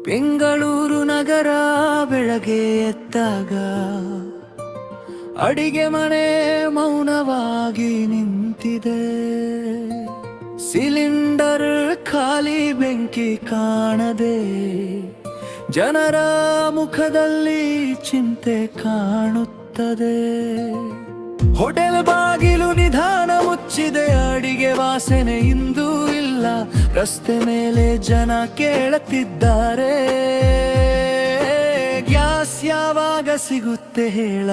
ಬೆಂಗಳೂರು ನಗರ ಬೆಳಗ್ಗೆ ಎದ್ದಾಗ ಅಡಿಗೆ ಮನೆ ಮೌನವಾಗಿ ನಿಂತಿದೆ. ಸಿಲಿಂಡರ್ ಖಾಲಿ, ಬೆಂಕಿ ಕಾಣದೆ, ಜನರ ಮುಖದಲ್ಲಿ ಚಿಂತೆ ಕಾಣುತ್ತದೆ. ಹೋಟೆಲ್ ಬಾಗಿಲು ನಿಧಾನ ಮುಚ್ಚಿದೆ, ಅಡಿಗೆ ವಾಸನೆ ಇಂದೂ ಇಲ್ಲ. ರಸ್ತೆ ಮೇಲೆ ಜನ ಕೇಳುತ್ತಿದ್ದಾರೆ, ಗ್ಯಾಸ್ ಯಾವಾಗ ಸಿಗುತ್ತೆ ಹೇಳ.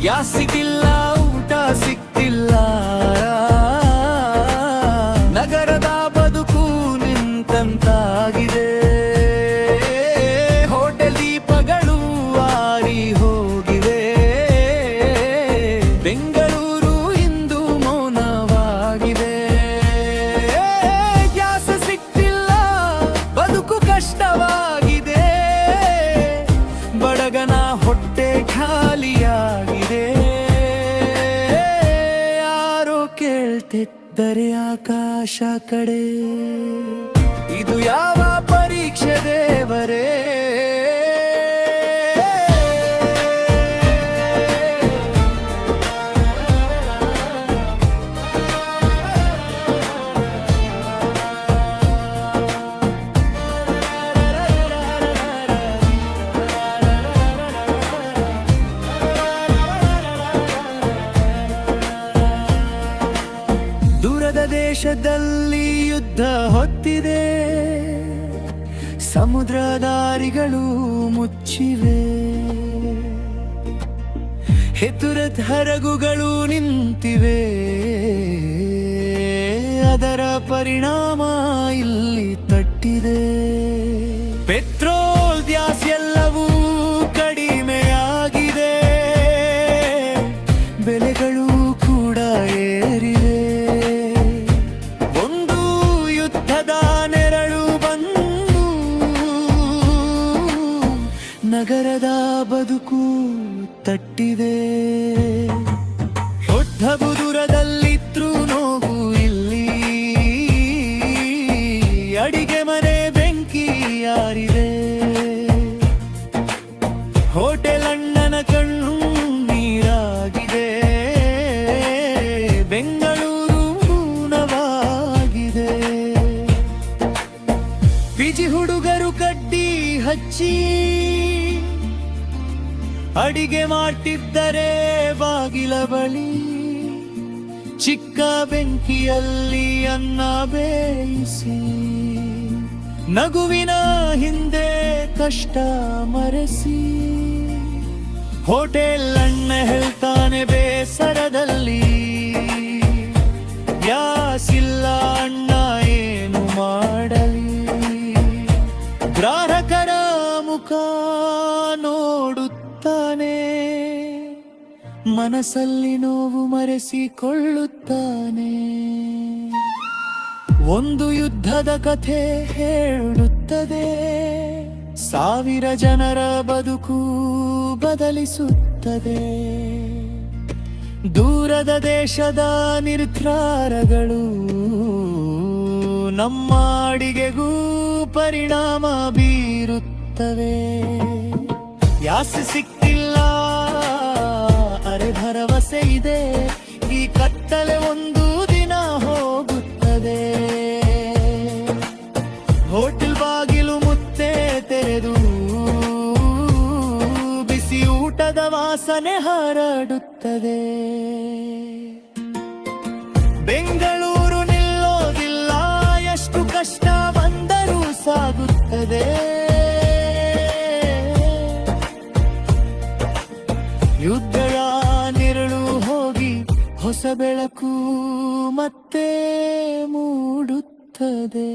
ಗ್ಯಾಸ್ ಸಿಗಿಲ್ಲ, ಊಟ ಸಿಗ್ತಿಲ್ಲ, ನಗರದ ಬದುಕು ನಿಂತಂತಾಗಿದೆ. ಹೋಟೆಲ್ ದೀಪಗಳು ಆರಿ ಹೋಗಿವೆ, ಬೆಂಗಳೂರು ಇಂದು ಮೌನವಾಗಿದೆ. ಗ್ಯಾಸ್ ಸಿಗ್ತಿಲ್ಲ, ಬದುಕು ಕಷ್ಟವಾಗಿದೆ, ಬಡಗನ ಹೊಟ್ಟೆ ಖಾಲಿಯಾಗಿದೆ. ಯಾರೋ ಕೇಳ್ತಿದ್ದರೆ ಆಕಾಶ ಕಡೆ, ಇದು ಯಾವ ಪರೀಕ್ಷೆ ದೇವರೇ. ದೂರದ ದೇಶದಲ್ಲಿ ಯುದ್ಧ ಹೊತ್ತಿದೆ, ಸಮುದ್ರ ದಾರಿಗಳು ಮುಚ್ಚಿವೆ, ಹೆತುರದ ಹಡಗುಗಳು ನಿಂತಿವೆ. ಅದರ ಪರಿಣಾಮ ಇಲ್ಲಿ ತಟ್ಟಿದೆ. ಪೆಟ್ರೋಲ್, ಗ್ಯಾಸ್ ಎಲ್ಲವೂ ಕಡಿಮೆಯಾಗಿದೆ, ಬೆಲೆಗಳು ಕೂಡ ಏರಿವೆ. ಒಂದು ಯುದ್ಧದ ನೆರಳು ಬಂದು ನಗರದ ಬದುಕು ತಟ್ಟಿದೆ. ದೊಡ್ಡ ದೂರದಲ್ಲಿದ್ರೂ ನೋವು ಇಲ್ಲಿ, ಅಡಿಗೆ ಮನೆ ಬೆಂಕಿ ಯಾರಿದೆ. ಹೋಟೆಲ್ ಅಣ್ಣನ ಕಣ್ಣು ನೀರಾಗಿದೆ, ಬೆಂಗಳೂರು ಮೌನವಾಗಿದೆ. ಪಿಜಿ ಹುಡುಗರು ಕಡ್ಡಿ ಹಚ್ಚಿ ಅಡಿಗೆ ಮಾಡ್ತಿದ್ದರೆ ಬಾಗಿಲ ಬಳಿ, ಚಿಕ್ಕ ಬೆಂಕಿಯಲ್ಲಿ ಅನ್ನ ಬೇಯಿಸಿ, ನಗುವಿನ ಹಿಂದೆ ಕಷ್ಟ ಮರೆಸಿ. ಹೋಟೆಲ್ ಅಣ್ಣ ಹೇಳ್ತಾನೆ ಬೇಸರದಲ್ಲಿ, ಗ್ಯಾಸ್ ಇಲ್ಲ ಅಣ್ಣ ಏನು ಮಾಡಲಿ. ಗ್ರಾಹಕರ ಮುಖ ನೋಡುತ್ತಾನೆ, ಮನಸ್ಸಲ್ಲಿ ನೋವು ಮರೆಸಿಕೊಳ್ಳುತ್ತಾನೆ. ಒಂದು ಯುದ್ಧದ ಕಥೆ ಹೇಳುತ್ತದೆ, ಸಾವಿರ ಜನರ ಬದುಕು ಬದಲಿಸುತ್ತದೆ. ದೂರದ ದೇಶದ ನಿರ್ಧಾರಗಳು ನಮ್ಮ ಅಡಿಗೆಗೂ ಪರಿಣಾಮ ಬೀರುತ್ತವೆ. ಗ್ಯಾಸ್ ಸಿಕ್ತಿಲ್ಲ, ಅರೆ ಭರವಸೆ ಇದೆ, ಈ ಕತ್ತಲೆ ಒಂದು ದಿನ ಹೋಗುತ್ತದೆ. ಹೋಟೆಲ್ ಬಾಗಿಲು ಮುತ್ತೆ ತೆರೆದು ಬಿಸಿ ಊಟದ ವಾಸನೆ ಹರಡುತ್ತದೆ. ಬೆಂಗಳೂರು ನಿಲ್ಲೋದಿಲ್ಲ, ಎಷ್ಟು ಕಷ್ಟ ಬಂದರೂ ಸಾಗುತ್ತದೆ. ಯುದ್ಧದ ನೆರಳು ಹೋಗಿ ಹೊಸ ಬೆಳಕು ಮತ್ತೆ ಮೂಡುತ್ತದೆ.